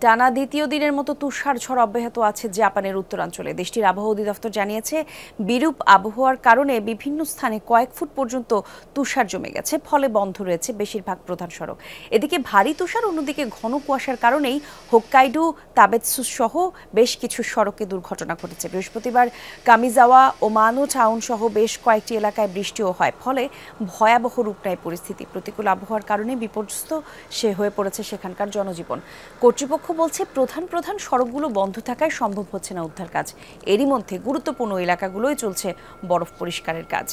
টানা দ্বিতীয় দিনের মতো তুষার ঝড় অব্যাহত আছে জাপানের উত্তরাঞ্চলে। দেশটির আবহাওয়া অধিদপ্তর জানিয়েছে, বিরূপ আবহাওয়ার কারণে বিভিন্ন স্থানে কয়েক ফুট পর্যন্ত তুষার জমে গেছে, ফলে বন্ধ রয়েছে বেশিরভাগ প্রধান সড়ক। এদিকে ভারী তুষার, অন্যদিকে ঘন কুয়াশার কারণেই হোক্কাইডো, তাবেৎসু সহ বেশ কিছু সড়কে দুর্ঘটনা ঘটেছে। বৃহস্পতিবার কামিজাওয়া ও মানো টাউন সহ বেশ কয়েকটি এলাকায় বৃষ্টিও হয়, ফলে ভয়াবহ রূপ নেয় পরিস্থিতি। প্রতিকূল আবহাওয়ার কারণে বিপর্যস্ত হয়ে পড়েছে সেখানকার জনজীবন। কর্তৃপক্ষ বলছে, প্রধান সড়কগুলো বন্ধ থাকায় সম্ভব হচ্ছে না উদ্ধার কাজ। এরই মধ্যে গুরুত্বপূর্ণ এলাকাগুলোয় চলছে বরফ পরিষ্কারের কাজ।